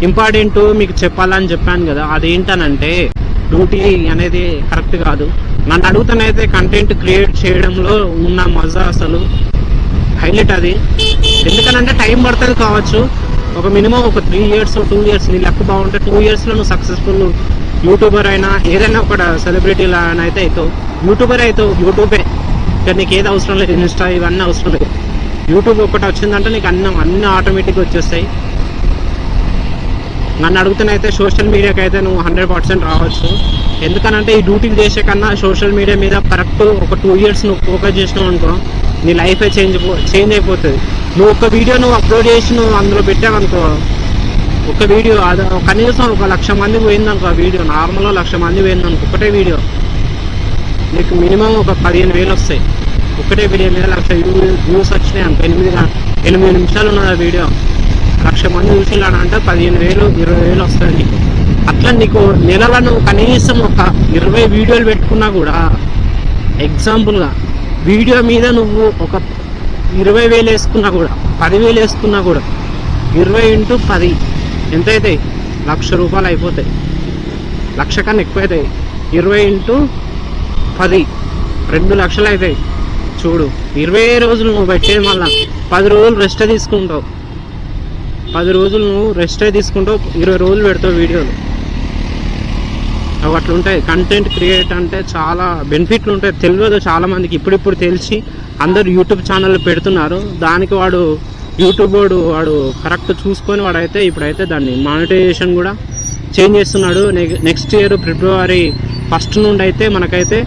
Important మీకు చెప్పాలని చెప్పాను కదా. అదేంటనంటే డ్యూటీ అనేది కరెక్ట్ కాదు. నన్ను అడుగుతానైతే కంటెంట్ క్రియేట్ చేయడంలో ఉన్న మజా అసలు హైలైట్ అది. ఎందుకనంటే టైం పడుతుంది కావచ్చు, ఒక మినిమం ఒక 3 years 2 years నీ లక్ బాగుంటే 2 yearsలో నువ్వు సక్సెస్ఫుల్ యూట్యూబర్ అయినా ఏదైనా ఒక సెలబ్రిటీ లాగా అయితే అవుతావు. యూట్యూబర్ అవుతావు, యూట్యూబే. ఇక్కడ నీకు ఏది అవసరం లేదు, ఇన్స్టా ఇవన్నీ అవసరం లేదు. యూట్యూబ్ ఒకటి వచ్చిందంటే నీకు అన్నీ ఆటోమేటిక్గా వచ్చేస్తాయి. నన్ను అడుగుతానైతే సోషల్ మీడియాకి అయితే నువ్వు 100% రావచ్చు. ఎందుకనంటే ఈ డ్యూటీలు చేసే కన్నా సోషల్ మీడియా మీద కరెక్ట్ ఒక 2 years నువ్వు ఫోకస్ చేసినావు అనుకో, నీ లైఫే చేంజ్ అయిపోతుంది. నువ్వు ఒక వీడియో నువ్వు అప్లోడ్ చేసి నువ్వు అందులో పెట్టావనుకో, ఒక వీడియో అది కనీసం 1,00,000 మంది పోయిందనుకో, ఆ వీడియో నార్మల్గా 1,00,000 మంది పోయిందనుకో, ఒకటే వీడియో నీకు మినిమం ఒక 15,000 వస్తాయి. ఒకటే వీడియో మీద 1,00,000 వ్యూస్ వచ్చినాయి అనుకో, 8 నిమిషాలు ఉన్నది ఆ వీడియో, 1,00,000 మంది చూసినాడంటే 15,000 20,000 వస్తుంది నీకు. అట్లా నీకు నెలలో నువ్వు కనీసం ఒక 20 వీడియోలు పెట్టుకున్నా కూడా, ఎగ్జాంపుల్గా వీడియో మీద నువ్వు ఒక 20,000 వేసుకున్నా కూడా, 10,000 వేసుకున్నా కూడా, 20 × 10 ఎంత అవుతాయి? 1,00,000 రూపాయలు అయిపోతాయి. 1,00,000 కన్నా ఎక్కువ అవుతాయి. 20 × 10 2 లక్షలు అవుతాయి. చూడు, 20 రోజులు నువ్వు పెట్టేది, మళ్ళీ 10 రోజులు రెస్ట్ తీసుకుంటావు. 10 రోజులు నువ్వు రెస్టే తీసుకుంటావు, 20 రోజులు పెడతావు వీడియోలు. అవి అట్లుంటాయి. కంటెంట్ క్రియేట్ అంటే చాలా బెనిఫిట్లు ఉంటాయి. తెలియదు చాలా మందికి, ఇప్పుడిప్పుడు తెలిసి అందరు యూట్యూబ్ ఛానల్ పెడుతున్నారు. దానికి వాడు యూట్యూబ్ వాడు కరెక్ట్ చూసుకొని వాడైతే ఇప్పుడైతే దాన్ని మానిటైజేషన్ కూడా చేంజ్ చేస్తున్నాడు. నెక్స్ట్ ఇయర్ February 1 నుండి అయితే మనకైతే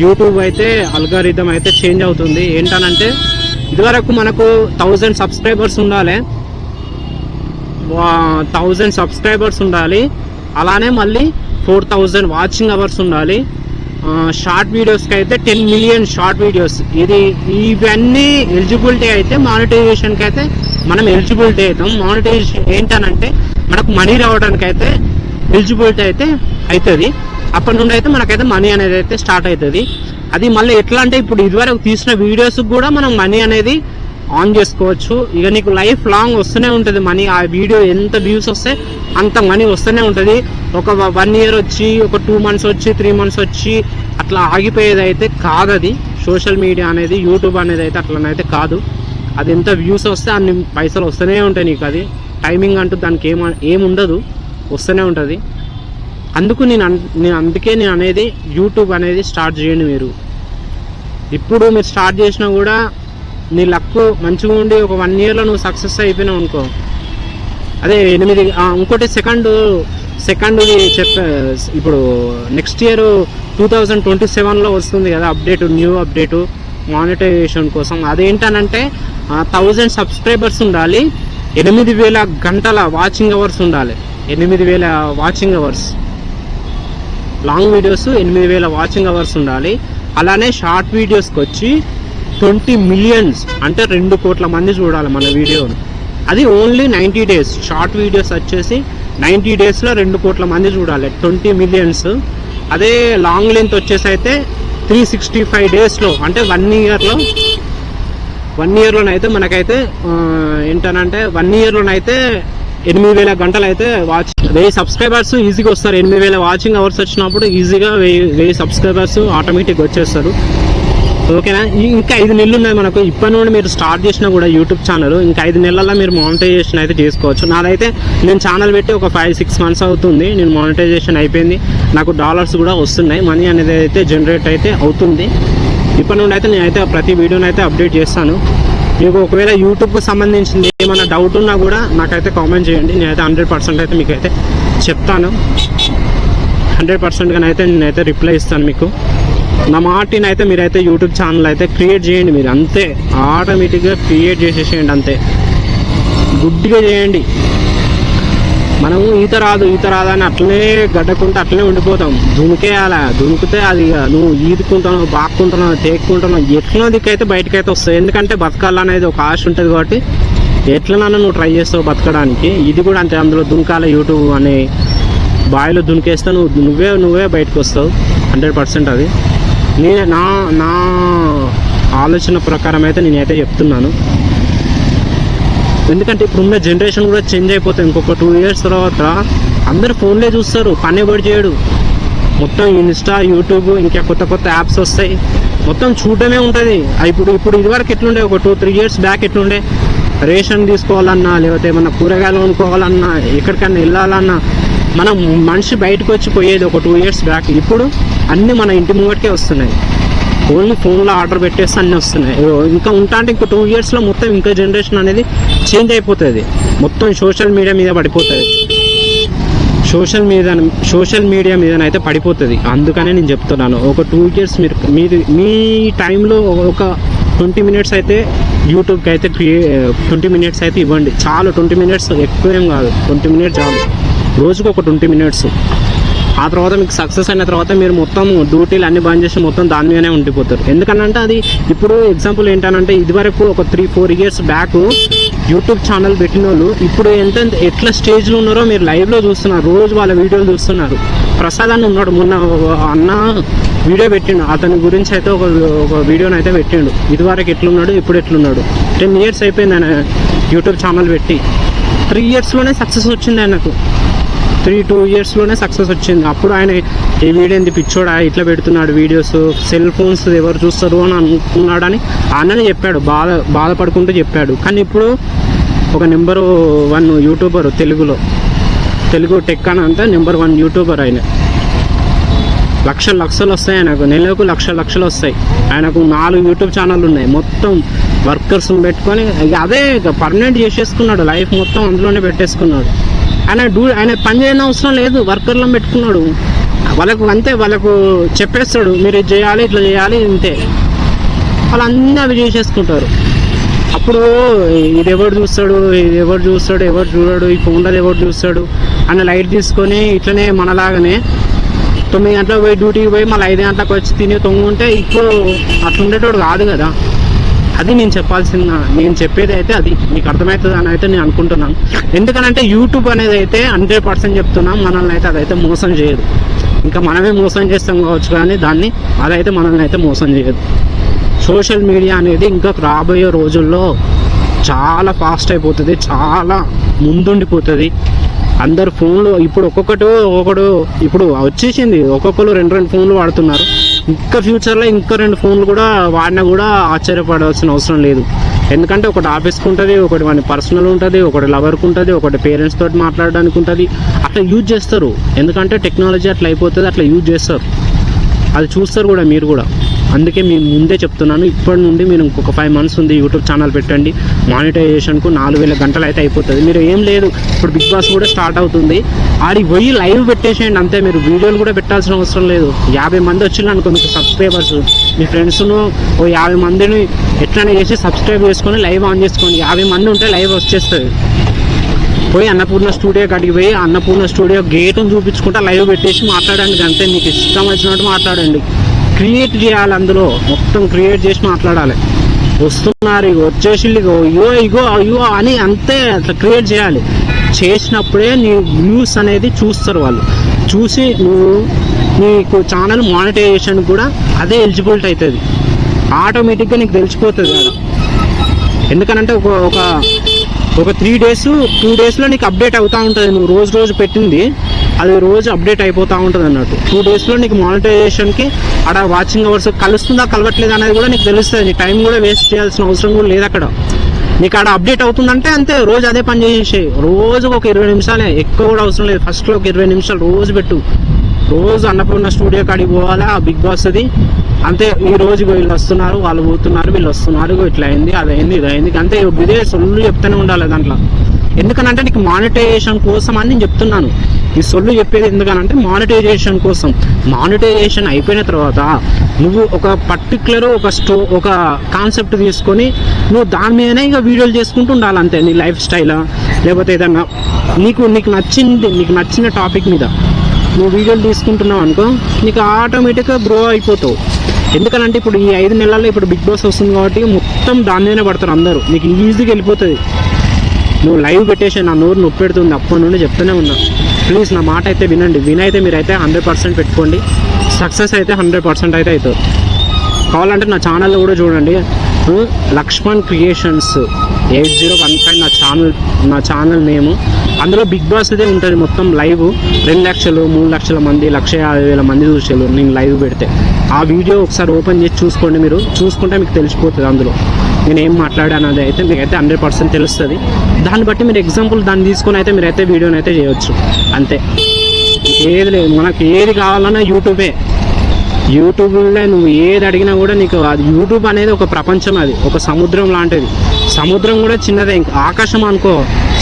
యూట్యూబ్ అయితే అల్గారిథం అయితే చేంజ్ అవుతుంది. ఏంటనంటే ఇదివరకు మనకు 1000 సబ్స్క్రైబర్స్ ఉండాలి, 1000 సబ్స్క్రైబర్స్ ఉండాలి. అలానే మళ్ళీ 4,000 వాచింగ్ అవర్స్ ఉండాలి. షార్ట్ వీడియోస్కి అయితే 10 million షార్ట్ వీడియోస్. ఇవన్నీ ఎలిజిబిలిటీ అయితే మానిటైజేషన్కి అయితే మనం ఎలిజిబిలిటీ అవుతాం. మానిటైజేషన్ ఏంటనంటే మనకు మనీ రావడానికి అయితే ఎలిజిబిలిటీ అయితే అవుతుంది. అప్పటి నుండి అయితే మనకైతే మనీ అనేది అయితే స్టార్ట్ అవుతుంది. అది మళ్ళీ ఎట్లా అంటే ఇప్పుడు ఇదివరకు తీసిన వీడియోస్కి కూడా మనం మనీ అనేది ఆన్ చేసుకోవచ్చు. ఇక నీకు లైఫ్ లాంగ్ వస్తూనే ఉంటుంది మనీ. ఆ వీడియో ఎంత వ్యూస్ వస్తే అంత మనీ వస్తూనే ఉంటుంది. ఒక 1 year వచ్చి, ఒక 2 months వచ్చి, 3 months వచ్చి అట్లా ఆగిపోయేది అయితే కాదు. అది సోషల్ మీడియా అనేది, యూట్యూబ్ అనేది అయితే అట్లనైతే కాదు. అది ఎంత వ్యూస్ వస్తే అన్ని పైసలు వస్తూనే ఉంటాయి నీకు. అది టైమింగ్ అంటూ దానికి ఏముండదు, వస్తూనే ఉంటుంది. అందుకే నేను అనేది యూట్యూబ్ అనేది స్టార్ట్ చేయండి. మీరు ఇప్పుడు మీరు స్టార్ట్ చేసినా కూడా నీ లక్ మంచిగా ఉండి ఒక 1 yearలో నువ్వు సక్సెస్ అయిపోయినావు అనుకో, అదే 8 ఇంకోటి సెకండ్ది చెప్పా. ఇప్పుడు నెక్స్ట్ ఇయర్ 2027లో వస్తుంది కదా అప్డేట్, న్యూ అప్డేటు మానిటైజేషన్ కోసం. అదేంటనంటే 1000 సబ్స్క్రైబర్స్ ఉండాలి, 8,000 గంటల వాచింగ్ అవర్స్ ఉండాలి. 8,000 watching hours, long videos 8,000 watching hours ఉండాలి. అలానే షార్ట్ వీడియోస్కి వచ్చి 20 million అంటే 2 కోట్ల మంది చూడాలి మన వీడియోని. అది ఓన్లీ 90 days. షార్ట్ వీడియోస్ వచ్చేసి 90 daysలో 2 కోట్ల మంది చూడాలి, 20 million. అదే లాంగ్ లెంత్ వచ్చేసి అయితే 365 daysలో అంటే 1 yearలోనైతే మనకైతే ఏంటనంటే 1 yearలోనైతే 8,000 గంటలు అయితే 1000 సబ్స్క్రైబర్స్ ఈజీగా వస్తారు. 8,000 వాచింగ్ అవర్స్ వచ్చినప్పుడు ఈజీగా 1000 సబ్స్క్రైబర్స్ ఆటోమేటిక్గా వచ్చేస్తారు. ఓకేనా? ఇంకా 5 నెలలు ఉన్నాయి మనకు. ఇప్పటి నుండి మీరు స్టార్ట్ చేసినా కూడా యూట్యూబ్ ఛానల్ ఇంకా 5 నెలల్లో మీరు మానిటైజేషన్ అయితే చేసుకోవచ్చు. నాదైతే నేను ఛానల్ పెట్టి ఒక 5-6 months అవుతుంది. నేను మానిటైజేషన్ అయిపోయింది, నాకు డాలర్స్ కూడా వస్తున్నాయి, మనీ అనేది అయితే జనరేట్ అయితే అవుతుంది. ఇప్పటి నుండి అయితే నేనైతే ప్రతి వీడియోని అయితే అప్డేట్ చేస్తాను. మీకు ఒకవేళ యూట్యూబ్కి సంబంధించింది ఏమైనా డౌట్ ఉన్నా కూడా నాకైతే కామెంట్ చేయండి. నేనైతే 100% అయితే మీకు అయితే చెప్తాను. 100%గా నేనైతే రిప్లై ఇస్తాను మీకు. నా మాటిని అయితే మీరైతే యూట్యూబ్ ఛానల్ అయితే క్రియేట్ చేయండి. మీరు అంతే ఆటోమేటిక్గా క్రియేట్ చేసేసేయండి, అంతే గుడ్డిగా చేయండి. మనము ఈత రాదు అని అట్లనే గడ్డకుంటే అట్లనే ఉండిపోతాం. దునికితే అది నువ్వు ఈదుకుంటున్నావు, బాక్కుంటున్నావు, తేక్కుంటున్నావు, ఎట్లనో దిక్కైతే బయటకైతే వస్తావు. ఎందుకంటే బతకాలనేది ఒక ఆశ ఉంటుంది కాబట్టి ఎట్లనన్నా నువ్వు ట్రై చేస్తావు బతకడానికి. ఇది కూడా అంతే, అందులో దునకాల యూట్యూబ్ అనే బావిలో దునికేస్తే నువ్వే బయటకు వస్తావు 100%. అది నా ఆలోచన ప్రకారం అయితే నేనైతే చెప్తున్నాను. ఎందుకంటే ఇప్పుడున్న జనరేషన్ కూడా చేంజ్ అయిపోతుంది. ఇంకొక 2 years తర్వాత అందరు ఫోన్లే చూస్తారు, పని ఎవరు చేయడు. మొత్తం ఇన్స్టా, యూట్యూబ్, ఇంకా కొత్త కొత్త యాప్స్ వస్తాయి, మొత్తం చూడటమే ఉంటుంది. ఇప్పుడు ఇదివరకు ఎట్లుండే, ఒక 2-3 years బ్యాక్ ఎట్లుండే, రేషన్ తీసుకోవాలన్నా లేకపోతే ఏమన్నా కూరగాయలు కొనుక్కోవాలన్నా ఎక్కడికన్నా వెళ్ళాలన్నా మనం మనిషి బయటకు వచ్చి పోయేది ఒక 2 years బ్యాక్. ఇప్పుడు అన్నీ మన ఇంటి ముంగటికే వస్తున్నాయి. ఓన్లీ ఫోన్లో ఆర్డర్ పెట్టేస్తే అన్నీ వస్తున్నాయి. ఇంకా ఉంటా అంటే ఇంకో 2 yearsలో మొత్తం ఇంకా జనరేషన్ అనేది చేంజ్ అయిపోతుంది. మొత్తం సోషల్ మీడియా మీద పడిపోతుంది. సోషల్ మీడియా మీదనైతే పడిపోతుంది. అందుకనే నేను చెప్తున్నాను, ఒక 2 years మీ టైంలో ఒక 20 minutes అయితే యూట్యూబ్కి అయితే 20 minutes అయితే ఇవ్వండి చాలు. 20 minutes ఎక్కువ ఏం కాదు, 20 minutes చాలు, రోజుకు ఒక 20 minutes. ఆ తర్వాత మీకు సక్సెస్ అయిన తర్వాత మీరు మొత్తం డ్యూటీలు అన్ని బంద్ చేసి మొత్తం దాని మీదనే ఉండిపోతారు. ఎందుకంటే అది ఇప్పుడు ఎగ్జాంపుల్ ఏంటంటే ఇదివరకు ఒక 3-4 years బ్యాక్ యూట్యూబ్ ఛానల్ పెట్టిన వాళ్ళు ఇప్పుడు ఎట్లా స్టేజ్లో ఉన్నారో మీరు లైవ్లో చూస్తున్నారు, రోజు వాళ్ళ వీడియోలు చూస్తున్నారు. ప్రసాద్ అని ఉన్నాడు, మొన్న అన్న వీడియో పెట్టిండు, అతని గురించి అయితే ఒక వీడియోని అయితే పెట్టిండు. ఇదివరకు ఎట్లున్నాడు, ఇప్పుడు ఎట్లున్నాడు. 10 years అయిపోయింది ఆయన యూట్యూబ్ ఛానల్ పెట్టి. 3 yearsలోనే సక్సెస్ వచ్చింది ఆయనకు. 2 yearsలోనే సక్సెస్ వచ్చింది. అప్పుడు ఆయన ఈ వీడియో ఏంది పిచ్చోడా ఇట్లా పెడుతున్నాడు వీడియోస్, సెల్ ఫోన్స్ ఎవరు చూస్తారు అని అనుకున్నాడని అన్ననే చెప్పాడు, బాధపడుకుంటూ చెప్పాడు. కానీ ఇప్పుడు ఒక నెంబర్ 1 యూట్యూబర్ తెలుగు టెక్ అని అంటే నెంబర్ 1 యూట్యూబర్ ఆయన. లక్షలు వస్తాయి ఆయనకు, నెలకు లక్షలు వస్తాయి. ఆయనకు 4 యూట్యూబ్ ఛానల్ ఉన్నాయి. మొత్తం వర్కర్స్ని పెట్టుకొని అదే పర్మనెంట్ చేసేసుకున్నాడు, లైఫ్ మొత్తం అందులోనే పెట్టేసుకున్నాడు. ఆయన పని చేయని అవసరం లేదు, వర్కర్లను పెట్టుకున్నాడు. వాళ్ళకు చెప్పేస్తాడు, మీరు ఇది చేయాలి, ఇట్లా చేయాలి, ఇంతే. వాళ్ళన్నీ అవి చేసేసుకుంటారు. అప్పుడు ఇది ఎవరు చూస్తాడు, ఎవరు చూడడు, ఈ ఫోన్లో ఎవరు చూస్తాడు అన్న లైట్ తీసుకొని ఇట్లనే మనలాగానే 9 గంటలకు పోయి డ్యూటీకి పోయి మళ్ళీ 5 గంటలకు వచ్చి తిని తొంగుంటే ఇప్పుడు అట్లా ఉండేటోడు కాదు కదా. అది నేను చెప్పేది అయితే అది మీకు అర్థమవుతుంది అని అయితే నేను అనుకుంటున్నాను. ఎందుకనంటే యూట్యూబ్ అనేది అయితే 100% చెప్తున్నాం, మనల్ని అయితే అదైతే మోసం చేయదు. ఇంకా మనమే మోసం చేస్తాం కావచ్చు, కానీ అదైతే మనల్ని అయితే మోసం చేయదు. సోషల్ మీడియా అనేది ఇంకా రాబోయే రోజుల్లో చాలా ఫాస్ట్ అయిపోతుంది, చాలా ముందుండిపోతుంది. అందరు ఫోన్లు ఇప్పుడు ఒక్కొక్కడు ఇప్పుడు వచ్చేసింది, ఒక్కొక్కరు 2 ఫోన్లు వాడుతున్నారు. ఇంకా ఫ్యూచర్లో ఇంకా 2 ఫోన్లు కూడా వాడినా కూడా ఆశ్చర్యపడాల్సిన అవసరం లేదు. ఎందుకంటే ఒకటి ఆఫీస్కి ఉంటుంది, ఒకటి వాడి పర్సనల్ ఉంటుంది, ఒకటి లవర్కి ఉంటుంది, ఒకటి పేరెంట్స్ తోటి మాట్లాడడానికి ఉంటుంది. అట్లా యూజ్ చేస్తారు, ఎందుకంటే టెక్నాలజీ అట్లా అయిపోతుంది, అట్లా యూజ్ చేస్తారు. అది చూస్తారు కూడా మీరు కూడా. అందుకే మేము ముందే చెప్తున్నాను, ఇప్పటి నుండి మీరు ఇంకొక 5 months ఉంది, యూట్యూబ్ ఛానల్ పెట్టండి. మానిటైజేషన్కు 4000 గంటలు అయితే అయిపోతుంది. మీరు ఏం లేదు, ఇప్పుడు బిగ్ బాస్ కూడా స్టార్ట్ అవుతుంది, ఆడికి పోయి లైవ్ పెట్టేసేయండి అంతే. మీరు వీడియోలు కూడా పెట్టాల్సిన అవసరం లేదు. 50 మంది వచ్చింది అనుకో మీకు సబ్స్క్రైబర్స్, మీ ఫ్రెండ్స్ను ఓ 50 మందిని ఎట్లనే చేసి సబ్స్క్రైబ్ చేసుకొని లైవ్ ఆన్ చేసుకోండి. 50 మంది ఉంటే లైవ్ వచ్చేస్తుంది. పోయి అన్నపూర్ణ స్టూడియో కాడికి పోయి అన్నపూర్ణ స్టూడియో గేట్ను చూపించుకుంటా లైవ్ పెట్టేసి మాట్లాడండి అంతే. మీకు ఇష్టం వచ్చినట్టు మాట్లాడండి. క్రియేట్ చేయాలి, అందులో మొత్తం క్రియేట్ చేసి మాట్లాడాలి. వస్తున్నారు వచ్చేసి ఇగో అని అంతే, అట్లా క్రియేట్ చేయాలి. చేసినప్పుడే నీ వ్యూస్ అనేది చూస్తారు వాళ్ళు. చూసి నీకు ఛానల్ మానిటైజేషన్ కూడా అదే ఎలిజిబిలిటీ అవుతుంది. ఆటోమేటిక్గా నీకు తెలిసిపోతుంది కదా. ఎందుకనంటే ఒక 3 days 2 daysలో నీకు అప్డేట్ అవుతూ ఉంటుంది. నువ్వు రోజు పెట్టింది అది రోజు అప్డేట్ అయిపోతూ ఉంటుంది అన్నట్టు. 2 daysలో నీకు మానిటైజేషన్కి అక్కడ వాచింగ్ అవర్స్ కలుస్తుందా కలవట్లేదు అనేది కూడా నీకు తెలుస్తుంది. నీ టైం కూడా వేస్ట్ చేయాల్సిన అవసరం కూడా లేదు అక్కడ. నీకు ఆడ అప్డేట్ అవుతుందంటే అంతే, రోజు అదే పని చేసేసి రోజుకు ఒక 20 నిమిషాలే, ఎక్కువ కూడా అవసరం లేదు. ఫస్ట్లో ఒక 20 నిమిషాలు రోజు పెట్టు. రోజు అన్నపూర్ణ స్టూడియో కాడికి పోవాలా, ఆ బిగ్ బాస్ అది అంతే. ఈ రోజు వీళ్ళు వస్తున్నారు, వాళ్ళు పోతున్నారు, వీళ్ళు వస్తున్నారు, ఇట్లా అయింది, అదైంది, ఇదైంది, అంతే. ఇదే సొల్లు చెప్తూనే ఉండాలి దాంట్లో. ఎందుకనంటే నీకు మానిటైజేషన్ కోసం అని నేను చెప్తున్నాను. ఈ సొల్లు చెప్పేది ఎందుకనంటే మానిటైజేషన్ కోసం. మానిటైజేషన్ అయిపోయిన తర్వాత నువ్వు ఒక పర్టికులర్ ఒక కాన్సెప్ట్ తీసుకొని నువ్వు దాని మీదనే ఇక వీడియోలు చేసుకుంటూ ఉండాలి అంతే. నీ లైఫ్ స్టైల్ లేకపోతే ఏదన్నా నీకు నచ్చిన టాపిక్ మీద నువ్వు వీడియోలు తీసుకుంటున్నావు అనుకో, నీకు ఆటోమేటిక్గా గ్రో అయిపోతావు. ఎందుకనంటే ఇప్పుడు ఈ 5 నెలల్లో ఇప్పుడు బిగ్ బాస్ వస్తుంది కాబట్టి మొత్తం దాని మీదనే పడతారు అందరూ. నీకు ఈజీగా వెళ్ళిపోతుంది. నువ్వు లైవ్ పెట్టేసి నా నోరు నొప్పి పెడుతుంది, అప్పటి నుండి చెప్తూనే ఉన్నా. ప్లీజ్ నా మాట అయితే వినండి. వినైతే మీరైతే 100% పెట్టుకోండి. సక్సెస్ అయితే 100% అయితే అవుతుంది. కావాలంటే నా ఛానల్లో కూడా చూడండి, లక్ష్మణ్ క్రియేషన్స్ 8015 నా ఛానల్ నేము. అందులో బిగ్ బాస్దే ఉంటుంది మొత్తం లైవ్. 2 లక్షలు 3 లక్షల మంది 1,50,000 మంది చూసారు నేను లైవ్ పెడితే. ఆ వీడియో ఒకసారి ఓపెన్ చేసి చూసుకోండి. మీరు చూసుకుంటే మీకు తెలిసిపోతుంది అందులో నేను ఏం మాట్లాడాను అది అయితే మీకైతే 100% తెలుస్తుంది. దాన్ని బట్టి మీరు ఎగ్జాంపుల్ దాన్ని తీసుకొని అయితే మీరైతే వీడియోని అయితే చేయవచ్చు అంతే. ఏది లేదు, మనకి ఏది కావాలన్నా యూట్యూబ్లో నువ్వు ఏది అడిగినా కూడా నీకు అది యూట్యూబ్ అనేది ఒక ప్రపంచం, అది ఒక సముద్రం లాంటిది. సముద్రం కూడా చిన్నదే, ఇంకా ఆకాశం అనుకో.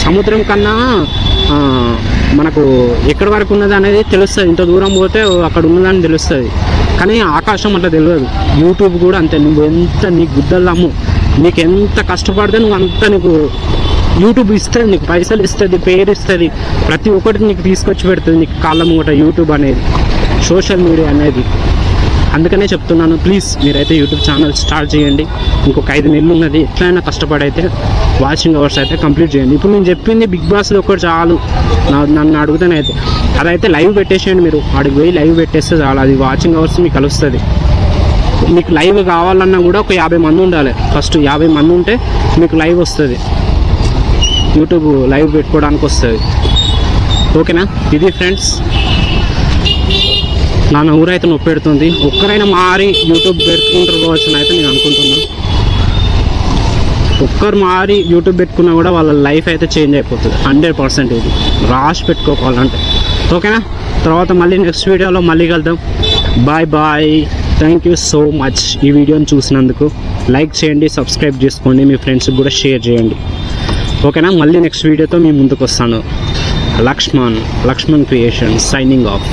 సముద్రం కన్నా మనకు ఎక్కడి వరకు ఉన్నది అనేది తెలుస్తుంది. ఇంత దూరం పోతే అక్కడ ఉన్నదని తెలుస్తుంది, కానీ ఆకాశం అట్లా తెలియదు. యూట్యూబ్ కూడా అంతే. నువ్వు ఎంత నీకు గుద్దలమ్ము, నీకు ఎంత కష్టపడితే నువ్వు అంత నీకు యూట్యూబ్ ఇస్తుంది, నీకు పైసలు ఇస్తుంది, పేరు ఇస్తుంది, ప్రతి ఒక్కటి నీకు తీసుకొచ్చి పెడుతుంది నీకు కాళ్ళ ముంగట యూట్యూబ్ అనేది, సోషల్ మీడియా అనేది. అందుకనే చెప్తున్నాను, ప్లీజ్ మీరైతే యూట్యూబ్ ఛానల్ స్టార్ట్ చేయండి. ఇంకొక 5 నెలలు ఉన్నది, ఎట్లయినా కష్టపడి అయితే వాచింగ్ అవర్స్ అయితే కంప్లీట్ చేయండి. ఇప్పుడు నేను చెప్పింది బిగ్ బాస్లో ఒకటి చాలు. నన్ను అడుగుతానైతే అదైతే లైవ్ పెట్టేసేయండి. మీరు అడిగి పోయి లైవ్ పెట్టేస్తే చాలు, అది వాచింగ్ అవర్స్ మీకు కలుస్తుంది. మీకు లైవ్ కావాలన్నా కూడా ఒక 50 మంది ఉండాలి. ఫస్ట్ 50 మంది ఉంటే మీకు లైవ్ వస్తుంది, యూట్యూబ్ లైవ్ పెట్టుకోవడానికి వస్తుంది. ఓకేనా? ఇది ఫ్రెండ్స్, నా ఊరైతే నొప్పి పెడుతుంది. ఒక్కరైనా మారి యూట్యూబ్ పెట్టుకుంటారు కావచ్చు అని అయితే నేను అనుకుంటున్నాను. ఒక్కరు మారి యూట్యూబ్ పెట్టుకున్నా కూడా వాళ్ళ లైఫ్ అయితే చేంజ్ అయిపోతుంది 100%. ఇది రాసి పెట్టుకోవాలంటే. ఓకేనా? తర్వాత మళ్ళీ నెక్స్ట్ వీడియోలో మళ్ళీ కలుద్దాం. Bye. Thank you so much ఈ వీడియోని చూసినందుకు. లైక్ చేయండి, సబ్స్క్రైబ్ చేసుకోండి, మీ ఫ్రెండ్స్కి కూడా షేర్ చేయండి. ఓకేనా? మళ్ళీ నెక్స్ట్ వీడియోతో మీ ముందుకు వస్తాను. Lakshman creation signing of.